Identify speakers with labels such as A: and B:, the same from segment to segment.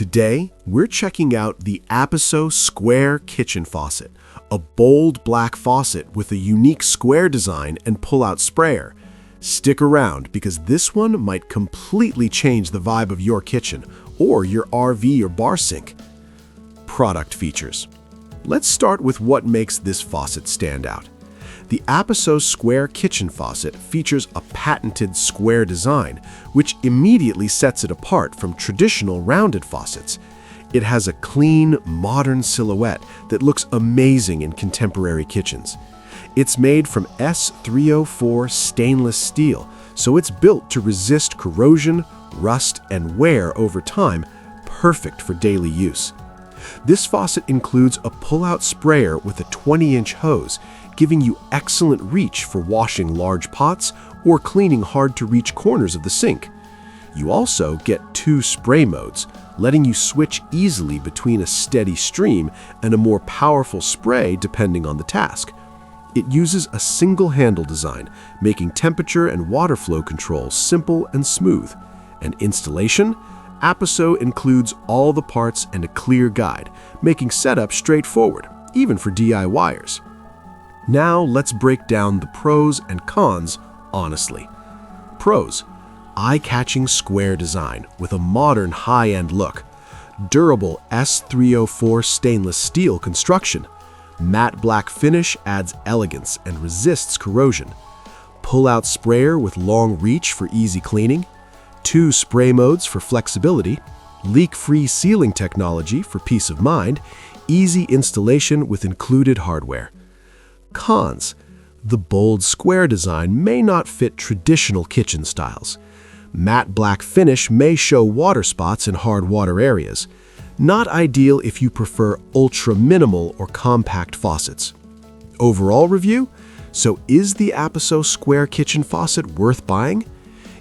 A: Today, we're checking out the Apiso Square Kitchen Faucet, a bold black faucet with a unique square design and pull-out sprayer. Stick around because this one might completely change the vibe of your kitchen or your RV or bar sink. Product features. Let's start with what makes this faucet stand out. The Apiso Square Kitchen Faucet features a patented square design, which immediately sets it apart from traditional rounded faucets. It has a clean, modern silhouette that looks amazing in contemporary kitchens. It's made from S304 stainless steel, so it's built to resist corrosion, rust, and wear over time, perfect for daily use. This faucet includes a pull-out sprayer with a 20-inch hose, giving you excellent reach for washing large pots or cleaning hard-to-reach corners of the sink. You also get 2 spray modes, letting you switch easily between a steady stream and a more powerful spray depending on the task. It uses a single handle design, making temperature and water flow control simple and smooth. And installation? Apiso includes all the parts and a clear guide, making setup straightforward, even for DIYers. Now let's break down the pros and cons honestly. Pros: eye-catching square design with a modern high-end look, durable S304 stainless steel construction, matte black finish adds elegance and resists corrosion, pull-out sprayer with long reach for easy cleaning, 2 spray modes for flexibility, leak-free sealing technology for peace of mind, easy installation with included hardware. Cons: the bold square design may not fit traditional kitchen styles. Matte black finish may show water spots in hard water areas. Not ideal if you prefer ultra-minimal or compact faucets. Overall review: so is the Apiso Square Kitchen Faucet worth buying?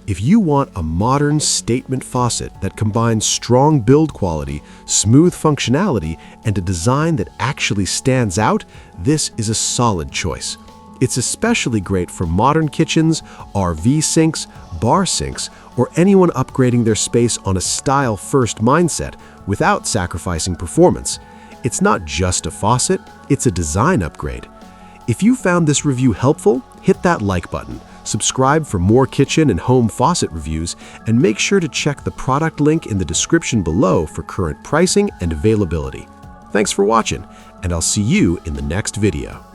A: If you want a modern statement faucet that combines strong build quality, smooth functionality, and a design that actually stands out, this is a solid choice. It's especially great for modern kitchens, RV sinks, bar sinks, or anyone upgrading their space on a style-first mindset without sacrificing performance. It's not just a faucet, it's a design upgrade. If you found this review helpful, hit that like button. Subscribe for more kitchen and home faucet reviews, and make sure to check the product link in the description below for current pricing and availability. Thanks for watching, and I'll see you in the next video.